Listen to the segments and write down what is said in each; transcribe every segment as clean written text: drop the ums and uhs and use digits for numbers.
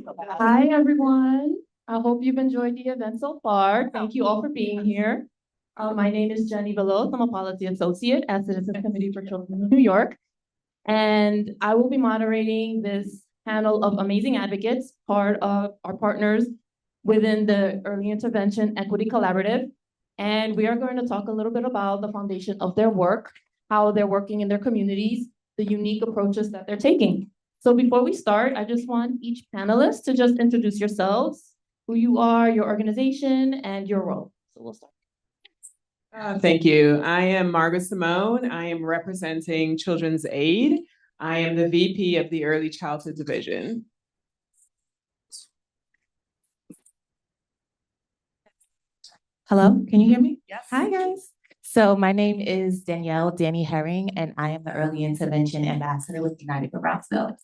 Hi, everyone. I hope you've enjoyed the event so far. Thank you all for being here. My name is Jenny Veloz. I'm a policy associate at Citizens Committee for Children of New York. And I will be moderating this panel of amazing advocates, part of our partners within the Early Intervention Equity Collaborative. And we are going to talk a little bit about the foundation of their work, how they're working in their communities, the unique approaches that they're taking. So before we start, I just want each panelist to just introduce yourselves, who you are, your organization, and your role. So we'll start. Thank you. I am Margaret Simone. I am representing Children's Aid. I am the VP of the Early Childhood Division. Hello, can you hear me? Yes. Hi, guys. So my name is Danielle Danny Herring, and I am the Early Intervention Ambassador with United for Brownsville.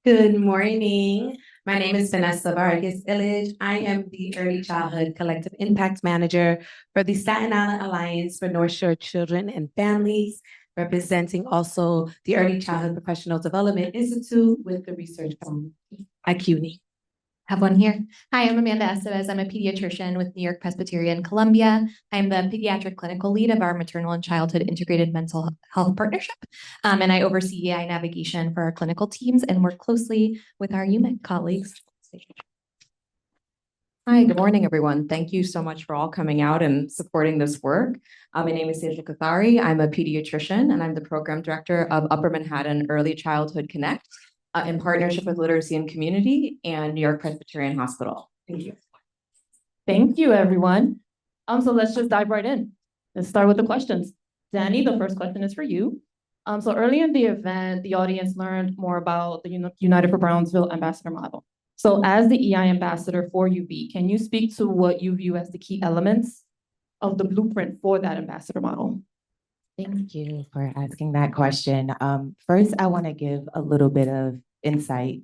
Good morning. My name is Vanessa Vargas Illich. I am the Early Childhood Collective Impact Manager for the Staten Island Alliance for North Shore Children and Families, representing also the Early Childhood Professional Development Institute with the research from ICUNY. Have one here. Hi, I'm Amanda Estevez. I'm a pediatrician with New York Presbyterian Columbia. I'm the pediatric clinical lead of our maternal and childhood integrated mental health partnership. And I oversee EI navigation for our clinical teams and work closely with our UMIC colleagues. Hi, good morning, everyone. Thank you so much for all coming out and supporting this work. My name is Sejal Kathari. I'm a pediatrician and I'm the program director of Upper Manhattan Early Childhood Connect in partnership with Literacy and Community and New York Presbyterian Hospital. Thank you. Thank you, everyone. So let's just dive right in. Let's start with the questions. Danny, the first question is for you. So early in the event, the audience learned more about the United for Brownsville ambassador model. So as the EI ambassador for UB, can you speak to what you view as the key elements of the blueprint for that ambassador model? Thank you for asking that question. First, I want to give a little bit of insight.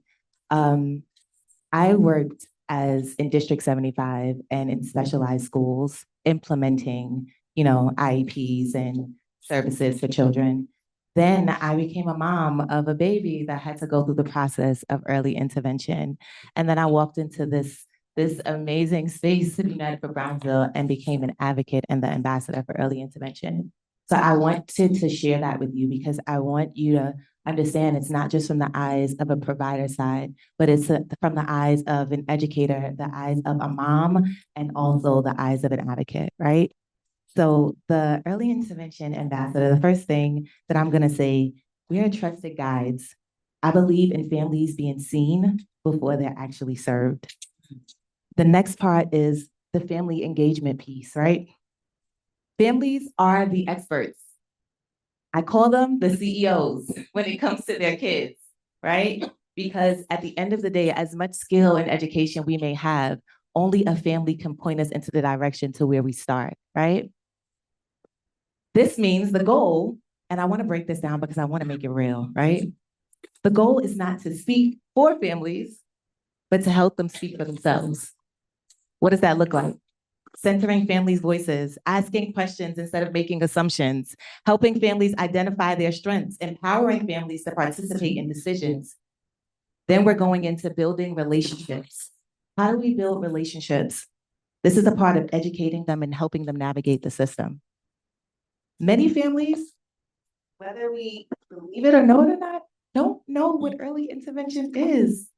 I worked in District 75 and in specialized schools implementing, IEPs and services for children. Then I became a mom of a baby that had to go through the process of early intervention. And then I walked into this amazing space at United for Brownsville and became an advocate and the ambassador for early intervention. So I wanted to share that with you because I want you to understand it's not just from the eyes of a provider side, but it's from the eyes of an educator, the eyes of a mom, and also the eyes of an advocate, right? So the early intervention ambassador, the first thing that I'm going to say, we are trusted guides. I believe in families being seen before they're actually served. The next part is the family engagement piece, right? Families are the experts. I call them the CEOs when it comes to their kids, right? Because at the end of the day, as much skill and education we may have, only a family can point us into the direction to where we start, right? This means the goal, and I want to break this down because I want to make it real, right? The goal is not to speak for families, but to help them speak for themselves. What does that look like? Centering families' voices, asking questions instead of making assumptions, helping families identify their strengths, empowering families to participate in decisions. Then we're going into building relationships. How do we build relationships? This is a part of educating them and helping them navigate the system. Many families, whether we believe it or know it or not, don't know what early intervention is.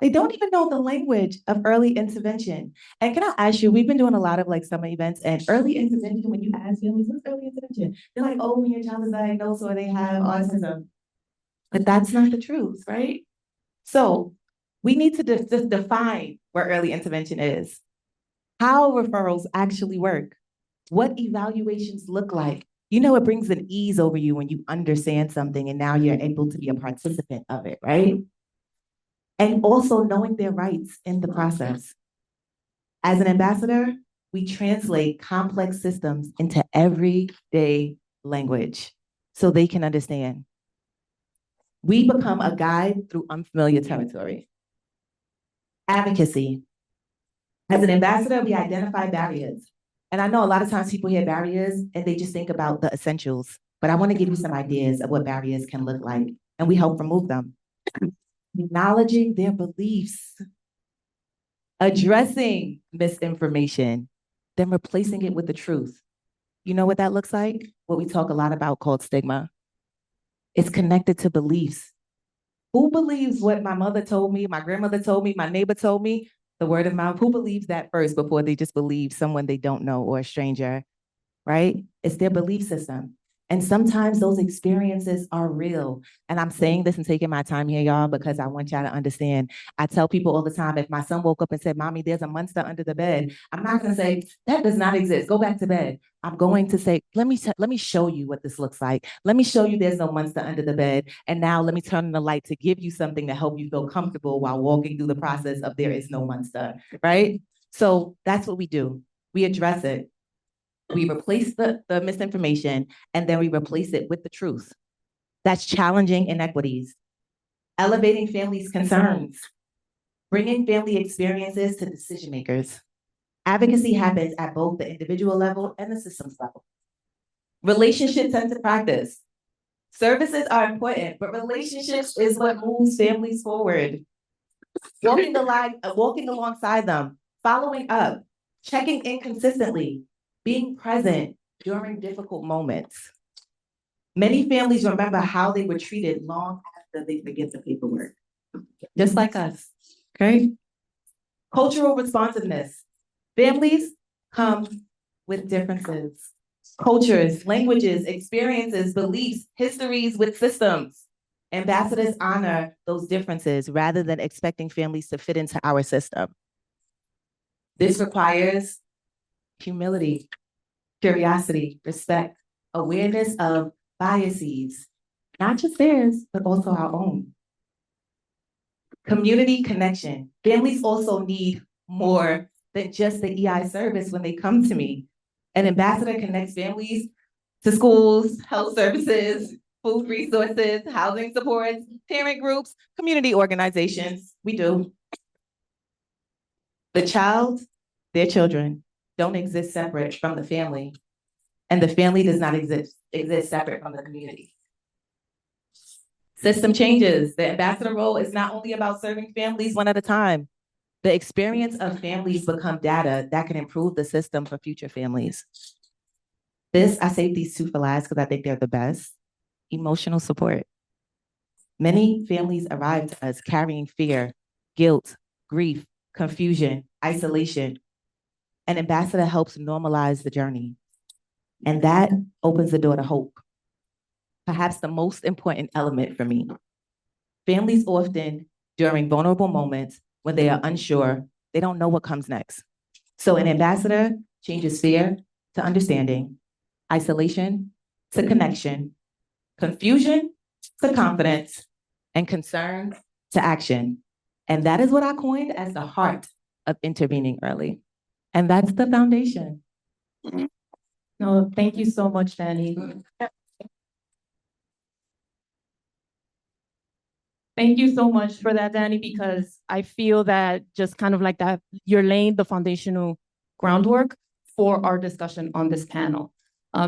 They don't even know the language of early intervention. And can I ask you, we've been doing a lot of summer events and early intervention, when you ask families, what's early intervention? They're like, oh, when your child is diagnosed or they have autism. But that's not the truth, right? So we need to define what early intervention is, how referrals actually work, what evaluations look like. It brings an ease over you when you understand something and now you're able to be a participant of it, right? And also knowing their rights in the process. As an ambassador, we translate complex systems into everyday language so they can understand. We become a guide through unfamiliar territory. Advocacy. As an ambassador, we identify barriers. And I know a lot of times people hear barriers and they just think about the essentials, but I want to give you some ideas of what barriers can look like, and we help remove them. acknowledging their beliefs, addressing misinformation, then replacing it with the truth. You know what that looks like? What we talk a lot about called stigma. It's connected to beliefs. Who believes what my mother told me, my grandmother told me, my neighbor told me? The word of mouth. Who believes that first before they just believe someone they don't know or a stranger, right? It's their belief system. And sometimes those experiences are real. And I'm saying this and taking my time here, y'all, because I want y'all to understand. I tell people all the time, if my son woke up and said, Mommy, there's a monster under the bed, I'm not going to say, that does not exist. Go back to bed. I'm going to say, let me show you what this looks like. Let me show you there's no monster under the bed. And now let me turn on the light to give you something to help you feel comfortable while walking through the process of there is no monster, right? So that's what we do. We address it. We replace the misinformation, and then we replace it with the truth. That's challenging inequities, elevating families' concerns, bringing family experiences to decision makers. Advocacy happens at both the individual level and the systems level. Relationship-centered practice. Services are important, but relationships is what moves families forward. Walking alongside them, following up, checking in consistently, being present during difficult moments. Many families remember how they were treated long after they forget the paperwork, just like us, okay? Cultural responsiveness. Families come with differences, cultures, languages, experiences, beliefs, histories with systems. Ambassadors honor those differences rather than expecting families to fit into our system. This requires humility, curiosity, respect, awareness of biases, not just theirs, but also our own. Community connection. Families also need more than just the EI service when they come to me. An ambassador connects families to schools, health services, food resources, housing supports, parent groups, community organizations. We do. The child, their children, don't exist separate from the family, and the family does not exist separate from the community. System changes. The ambassador role is not only about serving families one at a time. The experience of families become data that can improve the system for future families. I save these two for last because I think they're the best. Emotional support. Many families arrive to us carrying fear, guilt, grief, confusion, isolation. An ambassador helps normalize the journey. And that opens the door to hope. Perhaps the most important element for me. Families often, during vulnerable moments, when they are unsure, they don't know what comes next. So an ambassador changes fear to understanding, isolation to connection, confusion to confidence, and concern to action. And that is what I coined as the heart of intervening early. And that's the foundation. No, thank you so much, Danny. Thank you so much for that, Danny, because I feel that just kind of like that, you're laying the foundational groundwork for our discussion on this panel.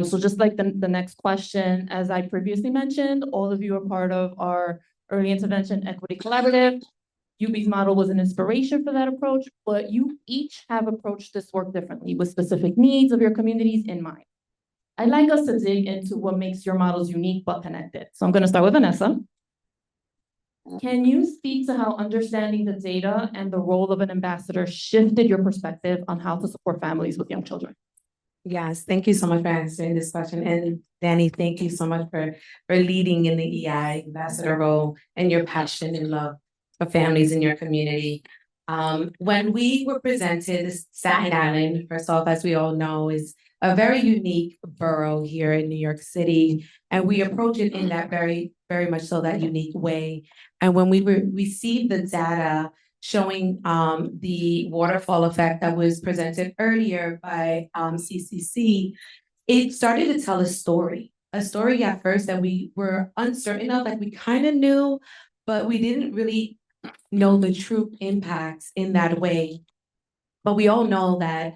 So just like the next question, as I previously mentioned, all of you are part of our Early Intervention Equity Collaborative. UB's model was an inspiration for that approach, but you each have approached this work differently with specific needs of your communities in mind. I'd like us to dig into what makes your models unique but connected. So I'm going to start with Vanessa. Can you speak to how understanding the data and the role of an ambassador shifted your perspective on how to support families with young children? Yes, thank you so much for answering this question. And Danny, thank you so much for leading in the EI ambassador role and your passion and love for families in your community. When we were presented, Staten Island, first off, as we all know, is a very unique borough here in New York City. And we approach it in that very, very much so that unique way. And when we received the data showing the waterfall effect that was presented earlier by CCC, it started to tell a story at first that we were uncertain of, like we kind of knew, but we didn't really know the true impacts in that way. But we all know that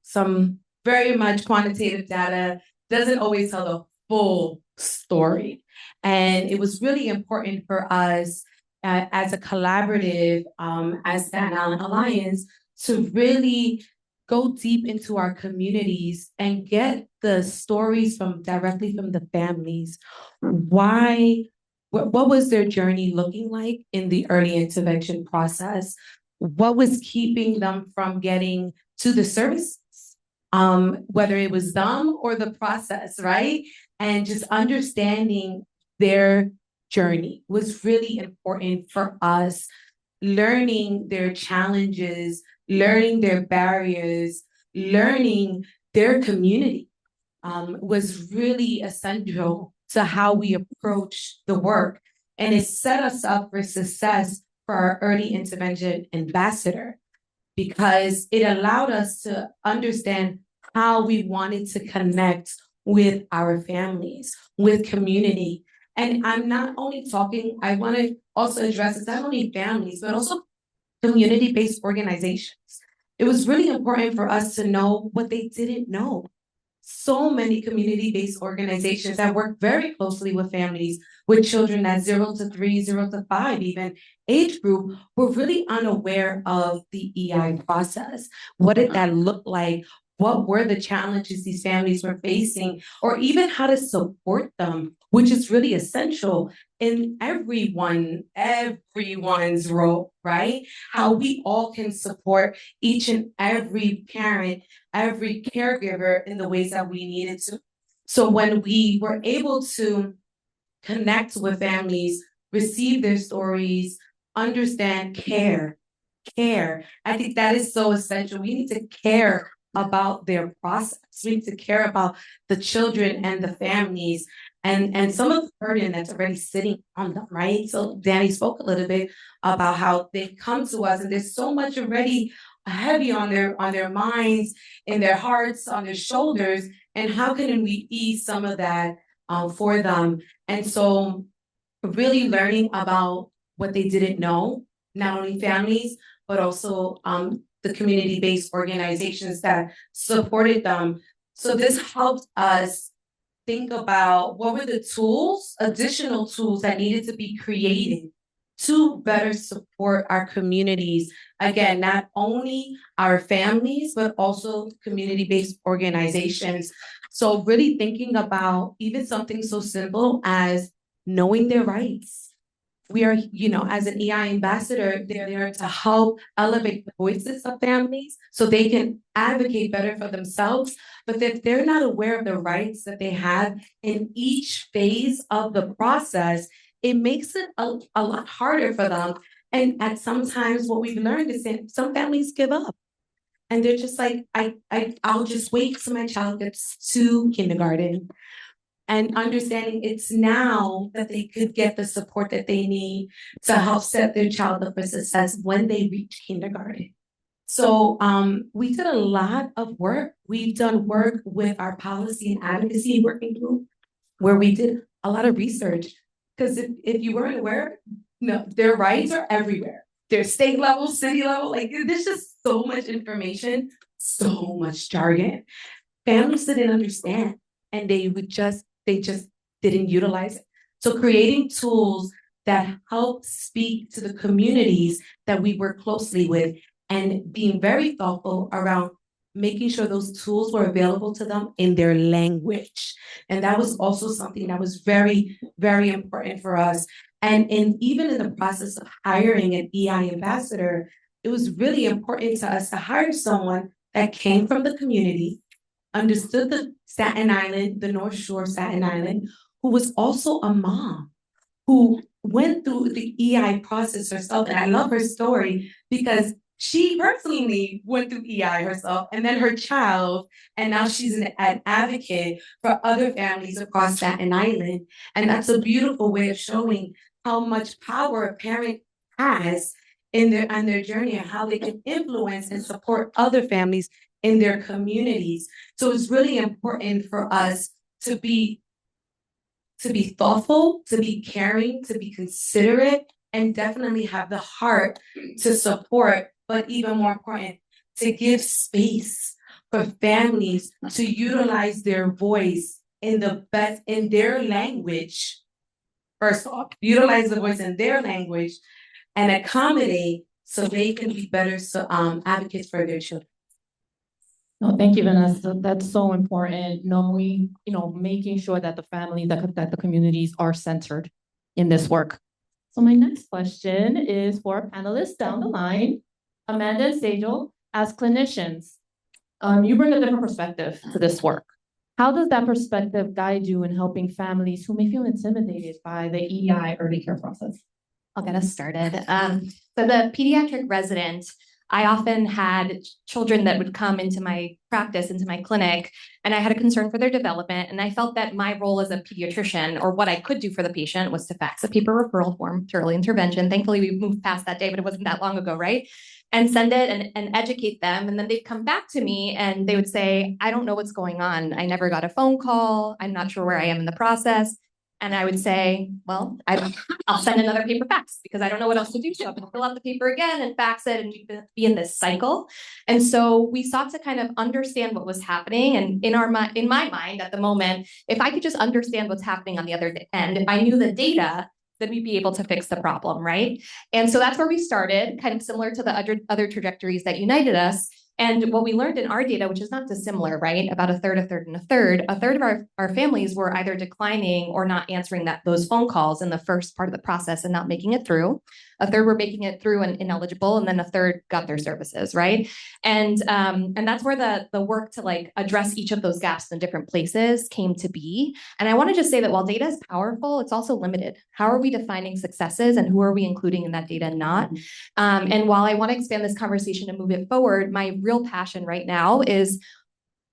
some very much quantitative data doesn't always tell the full story. And it was really important for us as a collaborative, as Staten Island Alliance, to really go deep into our communities and get the stories directly from the families. Why, what was their journey looking like in the early intervention process? What was keeping them from getting to the services? Whether it was them or the process, right? And just understanding their journey was really important for us. Learning their challenges, learning their barriers, learning their community was really essential to how we approach the work. And it set us up for success for our early intervention ambassador, because it allowed us to understand how we wanted to connect with our families, with community. And I'm not only talking, I want to also address it's not only families, but also community-based organizations. It was really important for us to know what they didn't know. So many community-based organizations that work very closely with families, with children at 0 to 3, 0 to 5, even age group, were really unaware of the EI process. What did that look like? What were the challenges these families were facing, or even how to support them, which is really essential in everyone's role, right? How we all can support each and every parent, every caregiver in the ways that we needed to. So when we were able to connect with families, receive their stories, understand, care, I think that is so essential. We need to care about their process. We need to care about the children and the families and some of the burden that's already sitting on them, right? So Danny spoke a little bit about how they come to us and there's so much already heavy on their minds, in their hearts, on their shoulders, and how can we ease some of that for them? And so really learning about what they didn't know, not only families, but also the community-based organizations that supported them. So this helped us think about what were the tools, additional tools that needed to be created to better support our communities. Again, not only our families, but also community-based organizations. So really thinking about even something so simple as knowing their rights. We are, as an EI ambassador, they're there to help elevate the voices of families so they can advocate better for themselves. But if they're not aware of the rights that they have in each phase of the process, it makes it a lot harder for them. And at sometimes what we've learned is that some families give up. And they're just like, I'll just wait till my child gets to kindergarten. And understanding it's now that they could get the support that they need to help set their child up for success when they reach kindergarten. So we did a lot of work. We've done work with our policy and advocacy working group, where we did a lot of research. Because if you weren't aware, no, their rights are everywhere. They're state level, city level, like there's just so much information, so much jargon. Families didn't understand, and they just didn't utilize it. So creating tools that help speak to the communities that we work closely with and being very thoughtful around making sure those tools were available to them in their language. And that was also something that was very, very important for us. And even in the process of hiring an EI ambassador, it was really important to us to hire someone that came from the community, understood the Staten Island, the North Shore Staten Island, who was also a mom, who went through the EI process herself. And I love her story because she personally went through EI herself, and then her child, and now she's an advocate for other families across Staten Island. And that's a beautiful way of showing how much power a parent has in their journey and how they can influence and support other families in their communities. So it's really important for us to be thoughtful, to be caring, to be considerate, and definitely have the heart to support, but even more important, to give space for families to utilize their voice in their language, first off, utilize the voice in their language and accommodate so they can be better advocates for their children. No, thank you, Vanessa. That's so important, knowing, making sure that the family, that the communities are centered in this work. So my next question is for our panelists down the line, Amanda and Sejal, as clinicians, you bring a different perspective to this work. How does that perspective guide you in helping families who may feel intimidated by the EDI early care process? I'll get us started. So the pediatric resident, I often had children that would come into my practice, into my clinic, and I had a concern for their development. And I felt that my role as a pediatrician, or what I could do for the patient, was to fax a paper referral form to early intervention. Thankfully, we moved past that day, but it wasn't that long ago, right? And send it and educate them. And then they'd come back to me and they would say, I don't know what's going on. I never got a phone call. I'm not sure where I am in the process. And I would say, well, I'll send another paper fax because I don't know what else to do. So I'm going to fill out the paper again and fax it and be in this cycle. And so we sought to kind of understand what was happening. And in my mind at the moment, if I could just understand what's happening on the other end, if I knew the data, then we'd be able to fix the problem, right? And so that's where we started, kind of similar to the other trajectories that united us. And what we learned in our data, which is not dissimilar, right? About a third of our families were either declining or not answering those phone calls in the first part of the process and not making it through. A third were making it through and ineligible, and then a third got their services, right? And that's where the work to address each of those gaps in different places came to be. And I want to just say that while data is powerful, it's also limited. How are we defining successes and who are we including in that data and not? And while I want to expand this conversation and move it forward, my real passion right now is,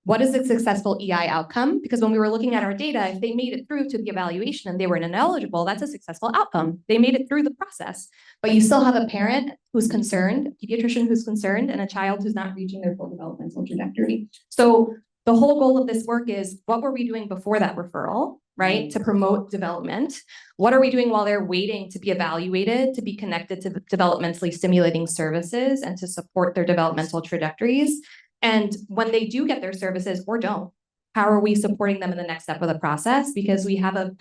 what is a successful EI outcome? Because when we were looking at our data, if they made it through to the evaluation and they were ineligible, that's a successful outcome. They made it through the process, but you still have a parent who's concerned, a pediatrician who's concerned, and a child who's not reaching their full developmental trajectory. So the whole goal of this work is, what were we doing before that referral, right? To promote development. What are we doing while they're waiting to be evaluated, to be connected to developmentally stimulating services and to support their developmental trajectories? And when they do get their services or don't, how are we supporting them in the next step of the process? Because we have a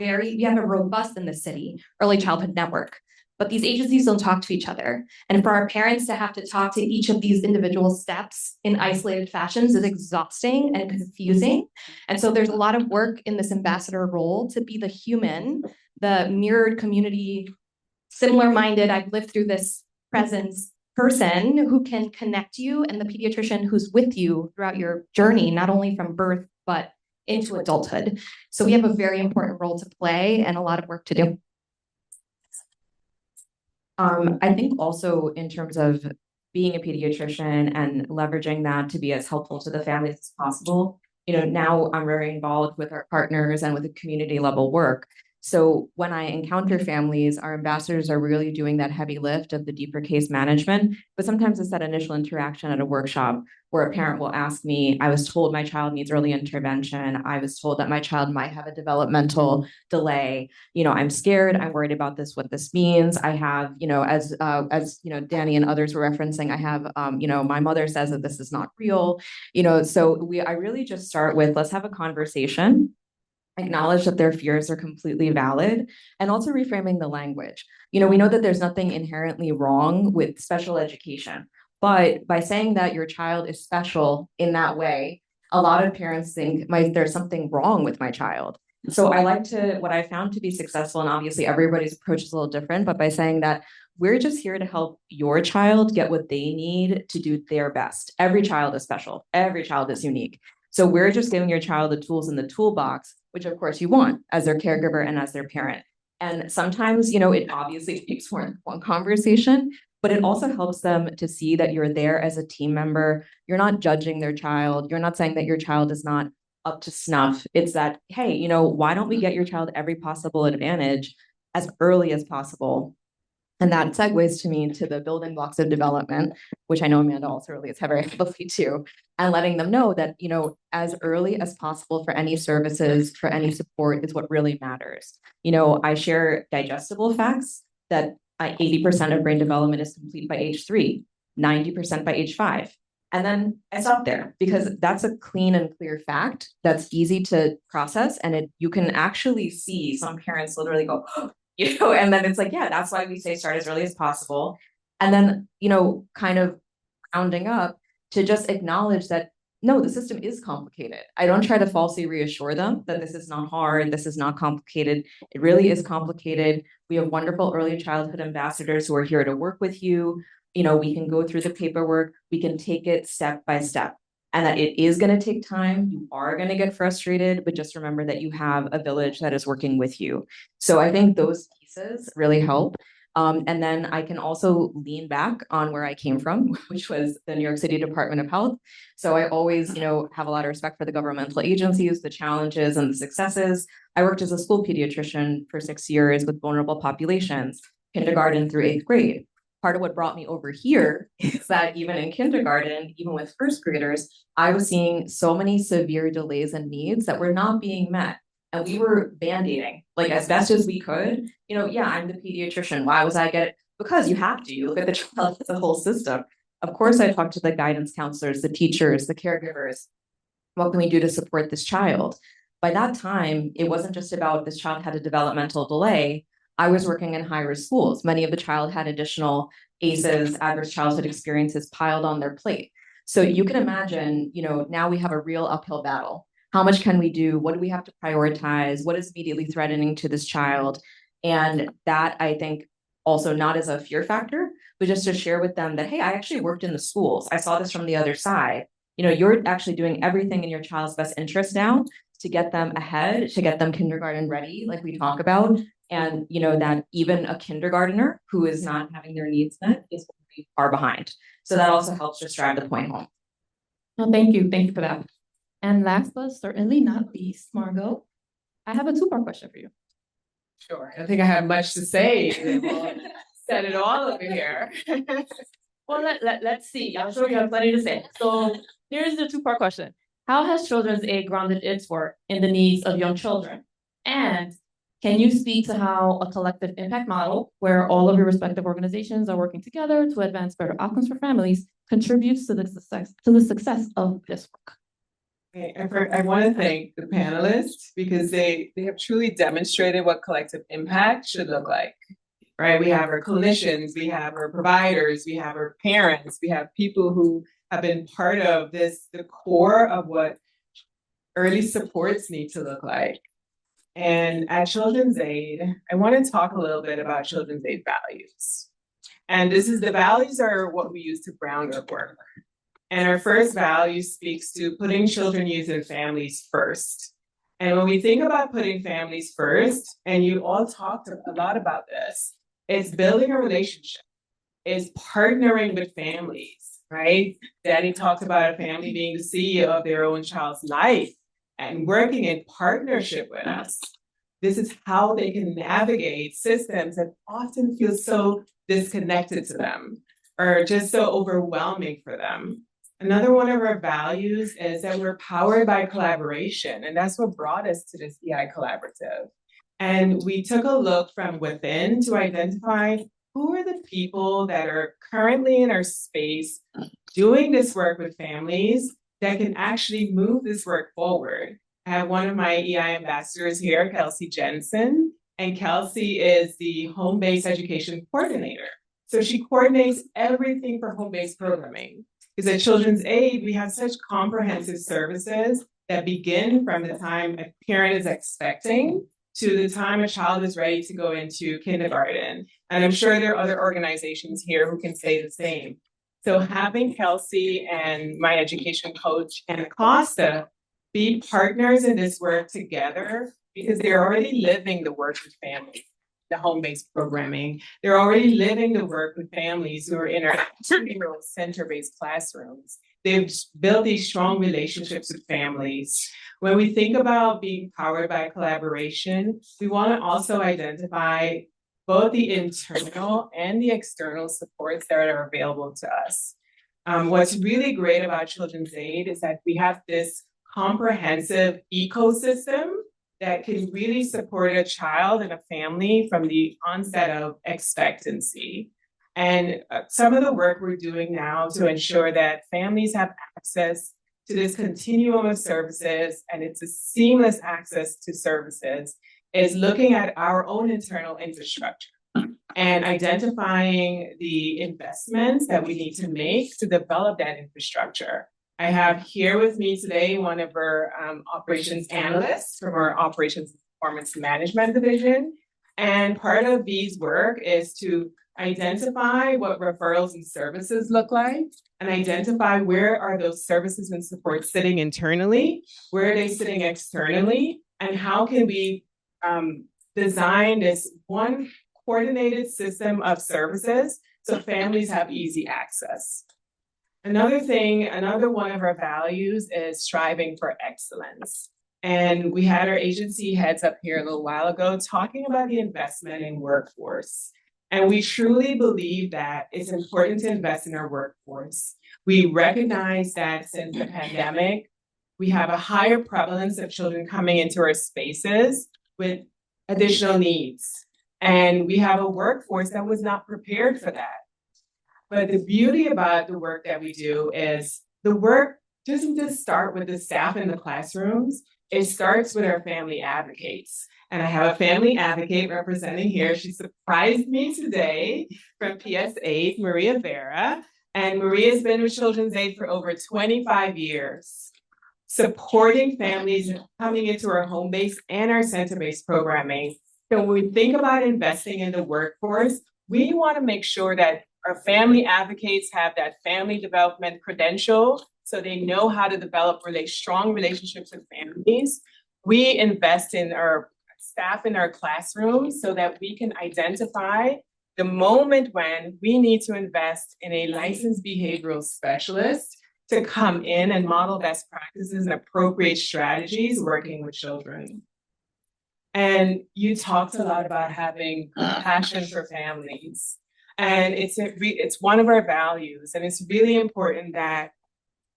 robust in the city early childhood network, but these agencies don't talk to each other. And for our parents to have to talk to each of these individual steps in isolated fashions is exhausting and confusing. And so there's a lot of work in this ambassador role to be the human, the mirrored community, similar-minded, I've lived through this presence person who can connect you, and the pediatrician who's with you throughout your journey, not only from birth, but into adulthood. So we have a very important role to play and a lot of work to do. I think also in terms of being a pediatrician and leveraging that to be as helpful to the families as possible, now I'm very involved with our partners and with the community level work. So when I encounter families, our ambassadors are really doing that heavy lift of the deeper case management. But sometimes it's that initial interaction at a workshop where a parent will ask me, I was told my child needs early intervention. I was told that my child might have a developmental delay. I'm scared. I'm worried about what this means. I have, as Danny and others were referencing, I have, my mother says that this is not real. I really just start with, let's have a conversation. Acknowledge that their fears are completely valid, and also reframing the language. We know that there's nothing inherently wrong with special education, but by saying that your child is special in that way, a lot of parents think there's something wrong with my child. So what I found to be successful, and obviously everybody's approach is a little different, but by saying that we're just here to help your child get what they need to do their best. Every child is special. Every child is unique. So we're just giving your child the tools in the toolbox, which of course you want as their caregiver and as their parent. And sometimes, it obviously takes more than one conversation, but it also helps them to see that you're there as a team member. You're not judging their child. You're not saying that your child is not up to snuff. It's that, hey, why don't we get your child every possible advantage as early as possible? And that segues to the building blocks of development, which I know Amanda also relates very heavily to, and letting them know that, as early as possible for any services, for any support is what really matters. I share digestible facts that 80% of brain development is complete by age 3, 90% by age 5. And then I stop there because that's a clean and clear fact that's easy to process. And you can actually see some parents literally go, oh, and then it's like, yeah, that's why we say start as early as possible. And then, kind of rounding up to just acknowledge that no, the system is complicated. I don't try to falsely reassure them that this is not hard, this is not complicated. It really is complicated. We have wonderful early childhood ambassadors who are here to work with you. We can go through the paperwork, we can take it step by step. And that it is going to take time. You are going to get frustrated, but just remember that you have a village that is working with you. So I think those pieces really help. And then I can also lean back on where I came from, which was the New York City Department of Health. So I always, have a lot of respect for the governmental agencies, the challenges and the successes. I worked as a school pediatrician for 6 years with vulnerable populations, kindergarten through 8th grade. Part of what brought me over here is that even in kindergarten, even with first graders, I was seeing so many severe delays and needs that were not being met. And we were band-aiding, like as best as we could. Yeah, I'm the pediatrician. Why was I get? Because you have to. You look at the child as a whole system. Of course, I talked to the guidance counselors, the teachers, the caregivers. What can we do to support this child? By that time, it wasn't just about this child had a developmental delay. I was working in high-risk schools. Many of the child had additional ACEs, adverse childhood experiences piled on their plate. So you can imagine, now we have a real uphill battle. How much can we do? What do we have to prioritize? What is immediately threatening to this child? And that, I think, also not as a fear factor, but just to share with them that, hey, I actually worked in the schools. I saw this from the other side. You're actually doing everything in your child's best interest now to get them ahead, to get them kindergarten ready, like we talk about. And that even a kindergartner who is not having their needs met is going to be far behind. So that also helps just drive the point home. No, thank you. Thank you for that. And last but certainly not least, Margot, I have a two-part question for you. Sure. I think I have much to say. Said it all over here. Well, let's see. I'm sure you have plenty to say. So here's the two-part question. How has Children's Aid grounded its work in the needs of young children? And can you speak to how a collective impact model, where all of your respective organizations are working together to advance better outcomes for families, contributes to the success of this work? Okay, I want to thank the panelists because they have truly demonstrated what collective impact should look like. Right? We have our clinicians, we have our providers, we have our parents, we have people who have been part of this, the core of what early supports need to look like. And at Children's Aid, I want to talk a little bit about Children's Aid values. And the values are what we use to ground our work. And our first value speaks to putting children, youth, and families first. And when we think about putting families first, and you all talked a lot about this, it's building a relationship, it's partnering with families, right? Danny talked about a family being the CEO of their own child's life and working in partnership with us. This is how they can navigate systems that often feel so disconnected to them or just so overwhelming for them. Another one of our values is that we're powered by collaboration, and that's what brought us to this EI Collaborative. And we took a look from within to identify who are the people that are currently in our space doing this work with families that can actually move this work forward. I have one of my EI ambassadors here, Kelsey Jensen, and Kelsey is the home-based education coordinator. So she coordinates everything for home-based programming. Because at Children's Aid, we have such comprehensive services that begin from the time a parent is expecting to the time a child is ready to go into kindergarten. And I'm sure there are other organizations here who can say the same. So having Kelsey and my education coach, Anna Costa, be partners in this work together because they're already living the work with families, the home-based programming. They're already living the work with families who are in our center-based classrooms. They've built these strong relationships with families. When we think about being powered by collaboration, we want to also identify both the internal and the external supports that are available to us. What's really great about Children's Aid is that we have this comprehensive ecosystem that can really support a child and a family from the onset of expectancy. And some of the work we're doing now to ensure that families have access to this continuum of services and it's a seamless access to services is looking at our own internal infrastructure and identifying the investments that we need to make to develop that infrastructure. I have here with me today one of our operations analysts from our operations performance management division. And part of V's work is to identify what referrals and services look like and identify where are those services and supports sitting internally, where are they sitting externally, and how can we design this one coordinated system of services so families have easy access. Another one of our values is striving for excellence. And we had our agency heads up here a little while ago talking about the investment in workforce. And we truly believe that it's important to invest in our workforce. We recognize that since the pandemic, we have a higher prevalence of children coming into our spaces with additional needs. And we have a workforce that was not prepared for that. But the beauty about the work that we do is the work doesn't just start with the staff in the classrooms, it starts with our family advocates. And I have a family advocate representing here. She surprised me today from PS8, Maria Vera. And Maria's been with Children's Aid for over 25 years, supporting families coming into our home-based and our center-based programming. So when we think about investing in the workforce, we want to make sure that our family advocates have that family development credential so they know how to develop strong relationships with families. We invest in our staff in our classrooms so that we can identify the moment when we need to invest in a licensed behavioral specialist to come in and model best practices and appropriate strategies working with children. And you talked a lot about having passion for families. And it's one of our values. And it's really important that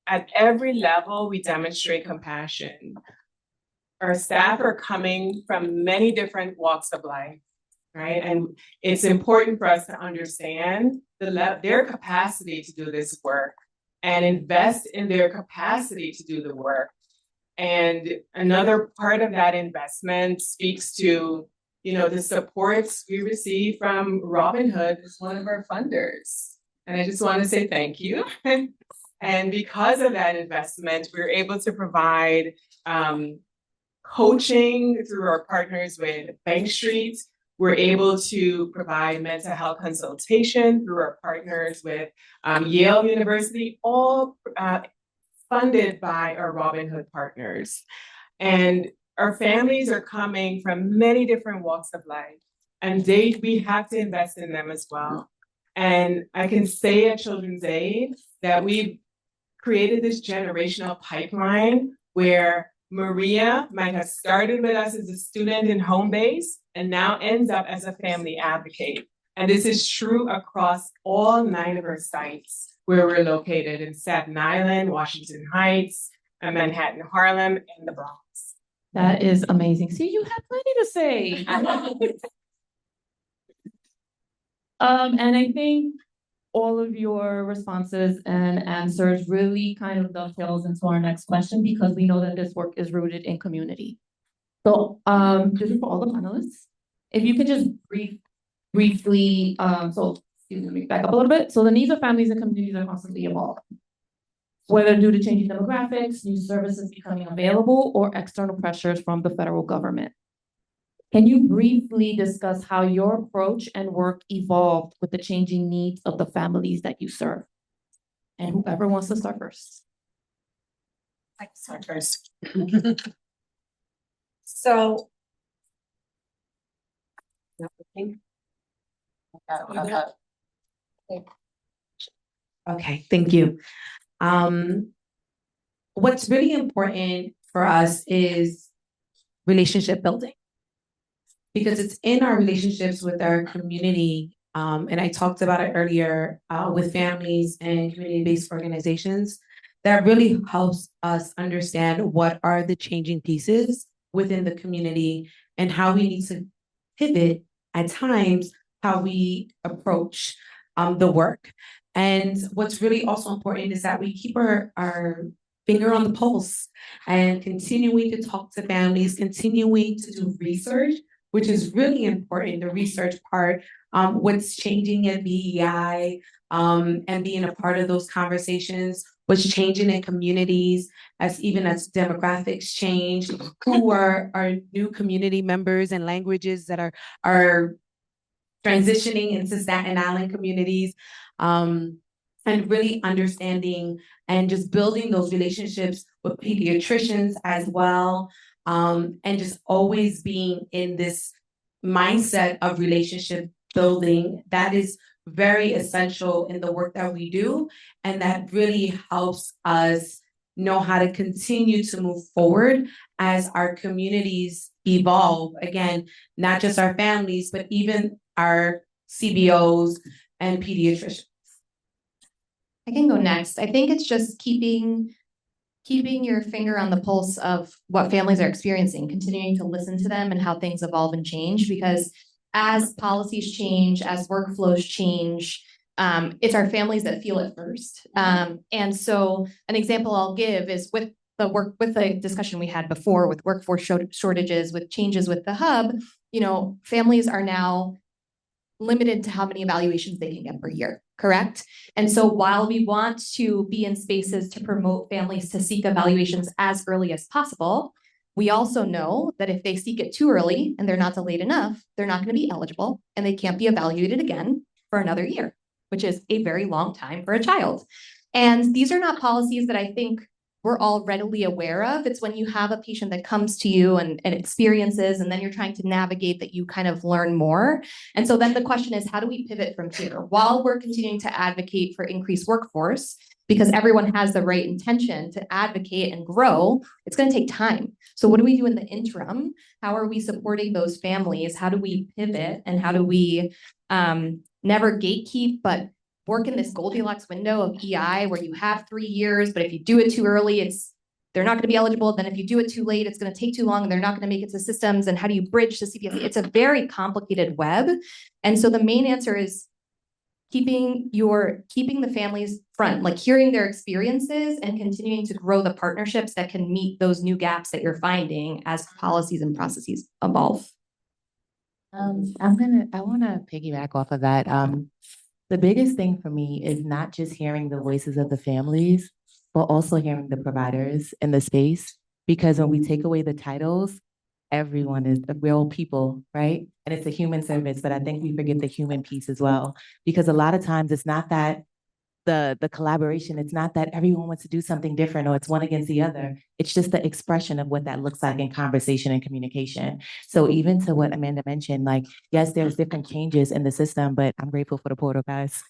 at every level, we demonstrate compassion. Our staff are coming from many different walks of life, right? And it's important for us to understand their capacity to do this work and invest in their capacity to do the work. And another part of that investment speaks to, the supports we receive from Robin Hood as one of our funders. And I just want to say thank you. And because of that investment, we're able to provide coaching through our partners with Bank Street. We're able to provide mental health consultation through our partners with Yale University, all funded by our Robin Hood partners. And our families are coming from many different walks of life, and we have to invest in them as well. And I can say at Children's Aid that we've created this generational pipeline where Maria might have started with us as a student in home base and now ends up as a family advocate. And this is true across all 9 of our sites where we're located in Staten Island, Washington Heights, Manhattan, Harlem, and the Bronx. That is amazing. See, you have plenty to say. And I think all of your responses and answers really kind of dovetails into our next question because we know that this work is rooted in community. So this is for all the panelists. If you could just briefly, excuse me, back up a little bit. So the needs of families and communities are constantly evolving, whether due to changing demographics, new services becoming available, or external pressures from the federal government. Can you briefly discuss how your approach and work evolved with the changing needs of the families that you serve? And whoever wants to start first. I can start first. So. Okay, thank you. What's really important for us is relationship building. Because it's in our relationships with our community, and I talked about it earlier with families and community-based organizations, that really helps us understand what are the changing pieces within the community and how we need to pivot at times how we approach the work. And what's really also important is that we keep our finger on the pulse and continuing to talk to families, continuing to do research, which is really important, the research part, what's changing at BEI, and being a part of those conversations, what's changing in communities, as demographics change, who are our new community members and languages that are transitioning into Staten Island communities, and really understanding and just building those relationships with pediatricians as well, and just always being in this mindset of relationship building that is very essential in the work that we do, and that really helps us know how to continue to move forward as our communities evolve. Again, not just our families, but even our CBOs and pediatricians. I can go next. I think it's just keeping your finger on the pulse of what families are experiencing, continuing to listen to them and how things evolve and change, because as policies change, as workflows change, it's our families that feel it first. And so an example I'll give is with the discussion we had before with workforce shortages, with changes with the hub, families are now limited to how many evaluations they can get per year, correct? And so while we want to be in spaces to promote families to seek evaluations as early as possible, we also know that if they seek it too early and they're not delayed enough, they're not going to be eligible and they can't be evaluated again for another year, which is a very long time for a child. And these are not policies that I think we're all readily aware of. It's when you have a patient that comes to you and experiences, and then you're trying to navigate that you kind of learn more. And so then the question is, how do we pivot from here? While we're continuing to advocate for increased workforce, because everyone has the right intention to advocate and grow, it's going to take time. So what do we do in the interim? How are we supporting those families? How do we pivot? And how do we never gatekeep, but work in this Goldilocks window of EI where you have 3 years, but if you do it too early, they're not going to be eligible. Then if you do it too late, it's going to take too long and they're not going to make it to systems. And how do you bridge to CPS? It's a very complicated web. And so the main answer is keeping the families front, like hearing their experiences and continuing to grow the partnerships that can meet those new gaps that you're finding as policies and processes evolve. I want to piggyback off of that. The biggest thing for me is not just hearing the voices of the families, but also hearing the providers in the space. Because when we take away the titles, we're all people, right? And it's a human service, but I think we forget the human piece as well. Because a lot of times it's not that the collaboration, it's not that everyone wants to do something different or it's one against the other. It's just the expression of what that looks like in conversation and communication. So even to what Amanda mentioned, like, yes, there's different changes in the system, but I'm grateful for the portal, guys.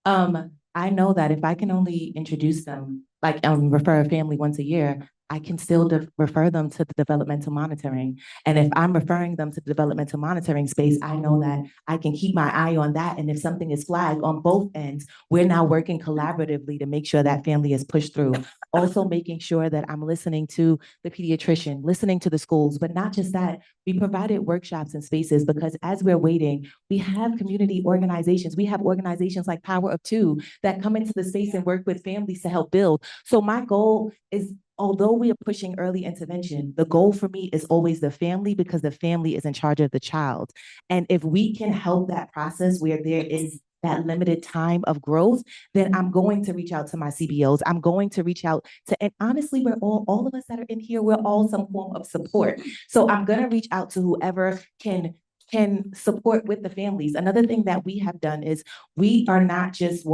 I know that if I can only introduce them, like refer a family once a year, I can still refer them to the developmental monitoring. And if I'm referring them to the developmental monitoring space, I know that I can keep my eye on that. And if something is flagged on both ends, we're now working collaboratively to make sure that family is pushed through. Also making sure that I'm listening to the pediatrician, listening to the schools, but not just that. We provided workshops and spaces because as we're waiting, we have community organizations. We have organizations like Power of Two that come into the space and work with families to help build. So my goal is, although we are pushing early intervention, the goal for me is always the family because the family is in charge of the child. And if we can help that process where there is that limited time of growth, then I'm going to reach out to my CBOs. I'm going to reach out to, and honestly, we're all of us that are in here, we're all some form of support. So I'm going to reach out to whoever can support with the families. Another thing that we have done is we are not just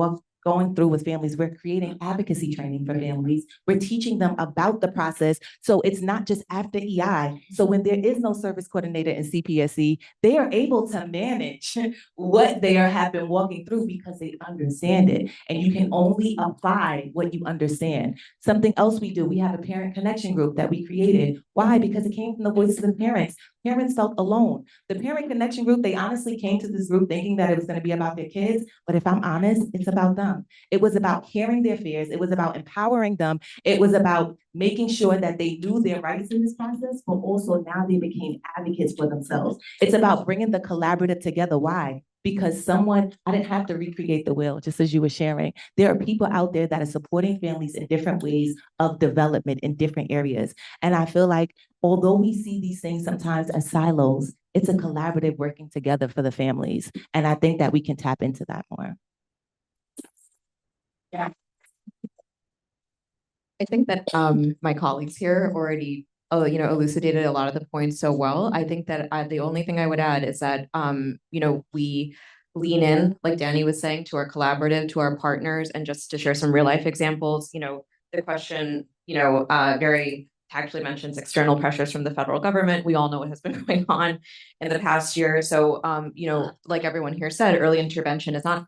going through with families, we're creating advocacy training for families. We're teaching them about the process. So it's not just after EI. So when there is no service coordinator in CPSC, they are able to manage what they have been walking through because they understand it. And you can only apply what you understand. Something else we do, we have a parent connection group that we created. Why? Because it came from the voices of the parents. Parents felt alone. The parent connection group, they honestly came to this group thinking that it was going to be about their kids. But if I'm honest, it's about them. It was about hearing their fears. It was about empowering them. It was about making sure that they knew their rights in this process, but also now they became advocates for themselves. It's about bringing the collaborative together. Why? because I didn't have to recreate the wheel, just as you were sharing. There are people out there that are supporting families in different ways of development in different areas. And I feel like although we see these things sometimes as silos, it's a collaborative working together for the families. And I think that we can tap into that more. I think that my colleagues here already elucidated a lot of the points so well. I think that the only thing I would add is that we lean in, like Danny was saying, to our collaborative, to our partners, and just to share some real life examples. The question very tactfully mentions external pressures from the federal government. We all know what has been going on in the past year. So like everyone here said, early intervention is not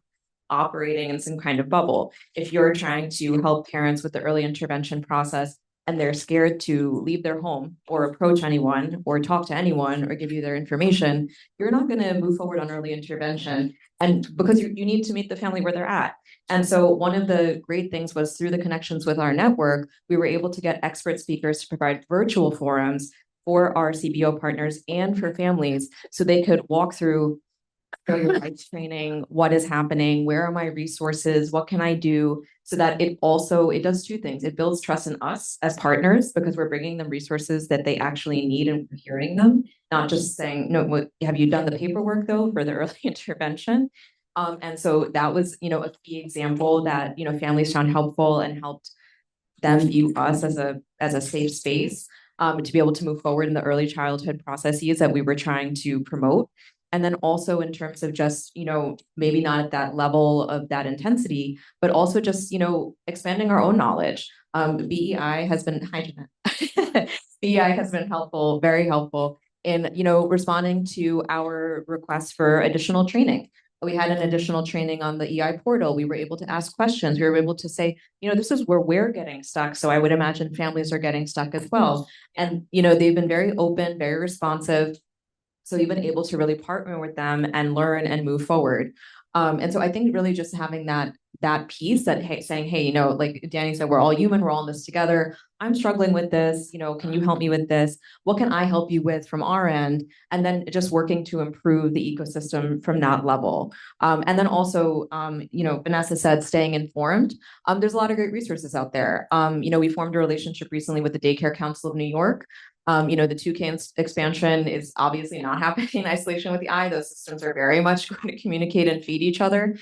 operating in some kind of bubble. If you're trying to help parents with the early intervention process and they're scared to leave their home or approach anyone or talk to anyone or give you their information, you're not going to move forward on early intervention. And because you need to meet the family where they're at. And so one of the great things was through the connections with our network, we were able to get expert speakers to provide virtual forums for our CBO partners and for families so they could walk through Know Your Rights training, what is happening, where are my resources, what can I do, so that it does two things. It builds trust in us as partners because we're bringing them resources that they actually need and we're hearing them, not just saying, no, have you done the paperwork though for the early intervention? And so that was, a key example that, families found helpful and helped them view us as a safe space to be able to move forward in the early childhood processes that we were trying to promote. And then also in terms of just, maybe not at that level of that intensity, but also just, expanding our own knowledge. BEI has been BEI has been helpful, very helpful in, responding to our requests for additional training. We had an additional training on the EI portal. We were able to ask questions. We were able to say, this is where we're getting stuck. So I would imagine families are getting stuck as well. And, they've been very open, very responsive. So we've been able to really partner with them and learn and move forward. And so I think really just having that piece that, saying, hey, like Danny said, we're all human, we're all in this together. I'm struggling with this, can you help me with this? What can I help you with from our end? And then just working to improve the ecosystem from that level. And then also, Vanessa said, staying informed. There's a lot of great resources out there. We formed a relationship recently with the Daycare Council of New York. The 2K expansion is obviously not happening in isolation with the eye. Those systems are very much going to communicate and feed each other.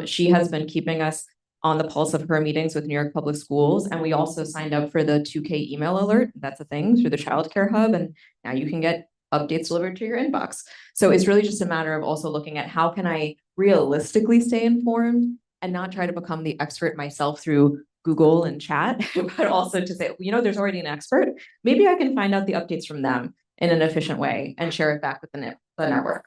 She has been keeping us on the pulse of her meetings with New York Public Schools. And we also signed up for the 2K email alert. That's a thing through the Child Care Hub. And now you can get updates delivered to your inbox. So it's really just a matter of also looking at how can I realistically stay informed and not try to become the expert myself through Google and chat, but also to say, there's already an expert. Maybe I can find out the updates from them in an efficient way and share it back with the network.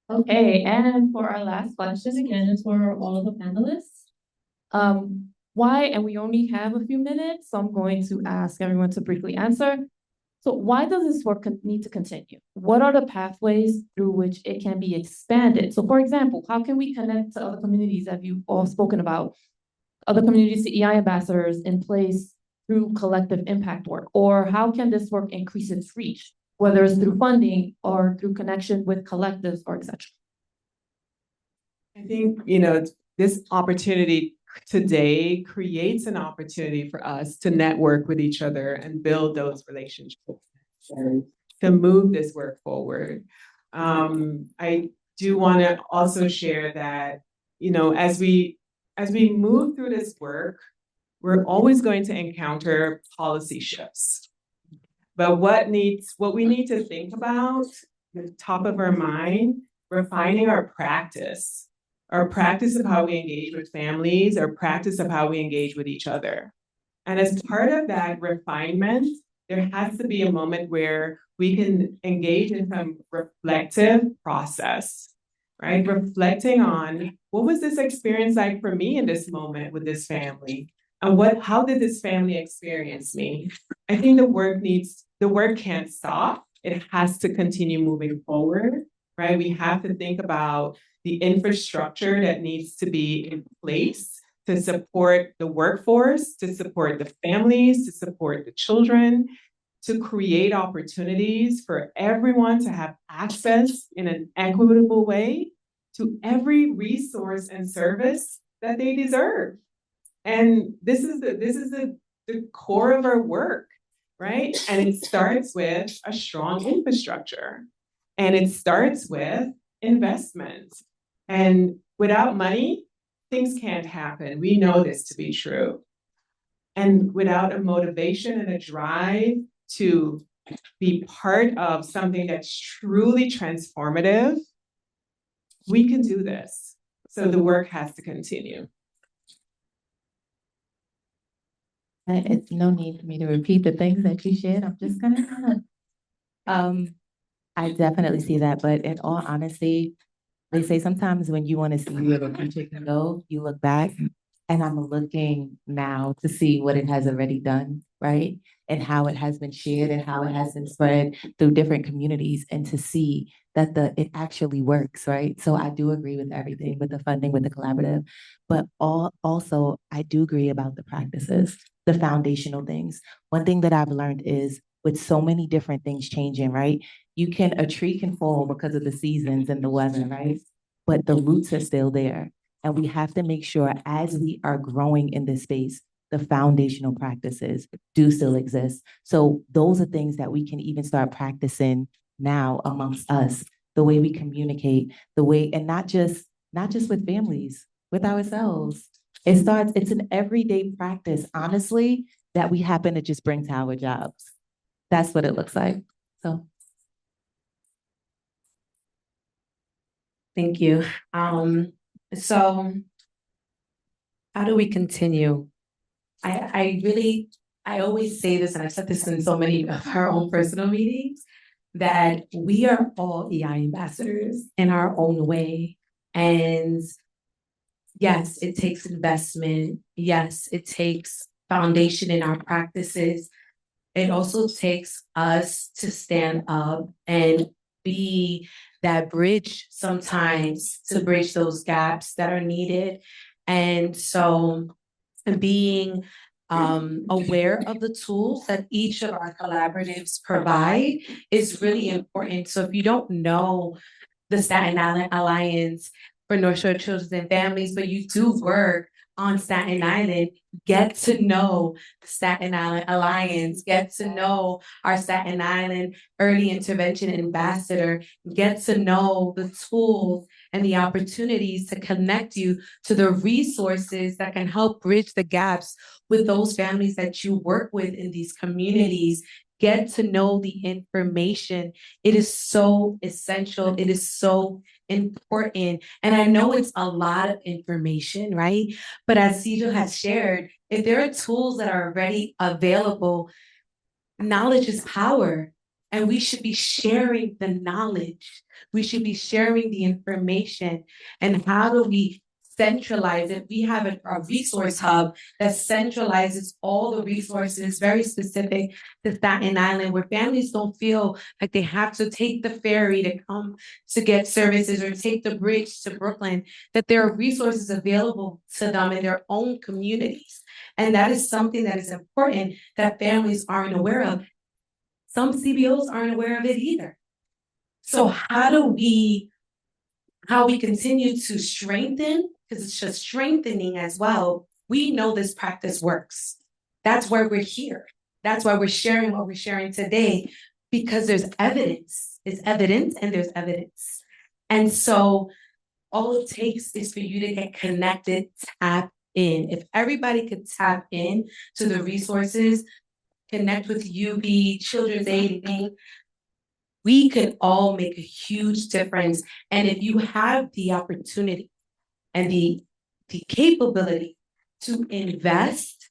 Okay, and for our last question, again, is for all of the panelists. Why, and we only have a few minutes, so I'm going to ask everyone to briefly answer. So why does this work need to continue? What are the pathways through which it can be expanded? So for example, how can we connect to other communities that you've all spoken about, other communities, CEI ambassadors in place through collective impact work? Or how can this work increase its reach, whether it's through funding or through connection with collectives or et cetera? I think, this opportunity today creates an opportunity for us to network with each other and build those relationships to move this work forward. I do want to also share that, as we move through this work, we're always going to encounter policy shifts. But what we need to think about, at the top of our mind, refining our practice of how we engage with families, our practice of how we engage with each other. And as part of that refinement, there has to be a moment where we can engage in some reflective process, right? Reflecting on what was this experience like for me in this moment with this family? And how did this family experience me? I think the work can't stop. It has to continue moving forward, right? We have to think about the infrastructure that needs to be in place to support the workforce, to support the families, to support the children, to create opportunities for everyone to have access in an equitable way to every resource and service that they deserve. And this is the core of our work, right? And it starts with a strong infrastructure. And it starts with investment. And without money, things can't happen. We know this to be true. And without a motivation and a drive to be part of something that's truly transformative, we can do this. So the work has to continue. It's no need for me to repeat the things that you shared. I'm just gonna. I definitely see that, but in all honesty, they say sometimes when you want to see where the future can go, you look back, and I'm looking now to see what it has already done, right? And how it has been shared and how it has been spread through different communities, and to see that it actually works, right? So I do agree with everything, with the funding, with the collaborative, but also I do agree about the practices, the foundational things. One thing that I've learned is with so many different things changing, right? A tree can fall because of the seasons and the weather, right? But the roots are still there. And we have to make sure as we are growing in this space, the foundational practices do still exist. So those are things that we can even start practicing now amongst us, the way we communicate, the way, and not just with families, with ourselves. It's an everyday practice, honestly, that we happen to just bring to our jobs. That's what it looks like. So. Thank you. So how do we continue? I always say this, and I've said this in so many of our own personal meetings, that we are all EI ambassadors in our own way. And yes, it takes investment. Yes, it takes foundation in our practices. It also takes us to stand up and be that bridge sometimes to bridge those gaps that are needed. And so being aware of the tools that each of our collaboratives provide is really important. So if you don't know the Staten Island Alliance for North Shore Children and Families, but you do work on Staten Island, get to know the Staten Island Alliance, get to know our Staten Island Early Intervention Ambassador, get to know the tools and the opportunities to connect you to the resources that can help bridge the gaps with those families that you work with in these communities. Get to know the information. It is so essential. It is so important. And I know it's a lot of information, right? But as Cedro has shared, if there are tools that are already available, knowledge is power. And we should be sharing the knowledge. We should be sharing the information. And how do we centralize it? We have a resource hub that centralizes all the resources very specific to Staten Island, where families don't feel like they have to take the ferry to come to get services or take the bridge to Brooklyn, that there are resources available to them in their own communities. And that is something that is important that families aren't aware of. Some CBOs aren't aware of it either. So how we continue to strengthen, because it's just strengthening as well. We know this practice works. That's why we're here. That's why we're sharing what we're sharing today, because there's evidence. It's evident and there's evidence. And so all it takes is for you to get connected, tap in. If everybody could tap in to the resources, connect with UB, Children's Aid, we could all make a huge difference. And if you have the opportunity and the capability to invest,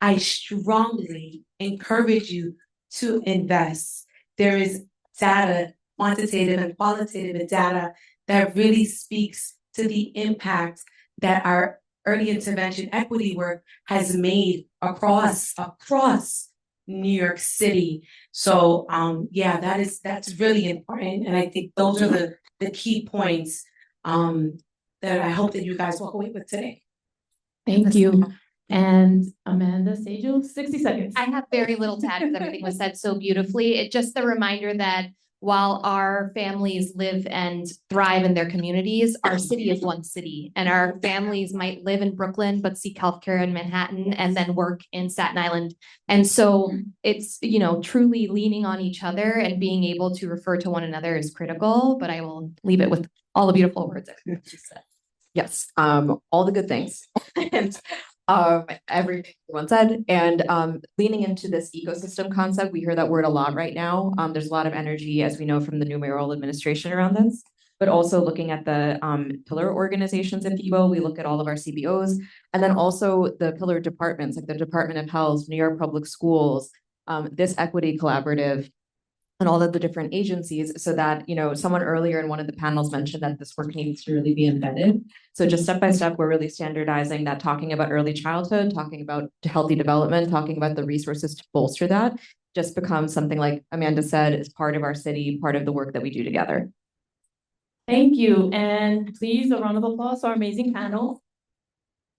I strongly encourage you to invest. There is data, quantitative and qualitative data, that really speaks to the impact that our early intervention equity work has made across New York City. So yeah, that's really important. And I think those are the key points that I hope that you guys walk away with today. Thank you. And Amanda Sejo, 60 seconds. I have very little to add because everything was said so beautifully. It just the reminder that while our families live and thrive in their communities, our city is one city, and our families might live in Brooklyn but seek healthcare in Manhattan and then work in Staten Island. And so it's, you know, truly leaning on each other and being able to refer to one another is critical. But I will leave it with all the beautiful words I just said. Yes, all the good things and everything everyone said, and leaning into this ecosystem concept, we hear that word a lot right now. There's a lot of energy, as we know from the new mayoral administration around this, but also looking at the pillar organizations, if you will. We look at all of our CBOs, and then also the pillar departments, like the Department of Health, New York Public Schools, this Equity Collaborative, and all of the different agencies, so that, you know, someone earlier in one of the panels mentioned that this work needs to really be embedded. So just step by step, we're really standardizing that, talking about early childhood, talking about healthy development, talking about the resources to bolster that, just becomes something, like Amanda said, is part of our city, part of the work that we do together. Thank you. And please, a round of applause to our amazing panel.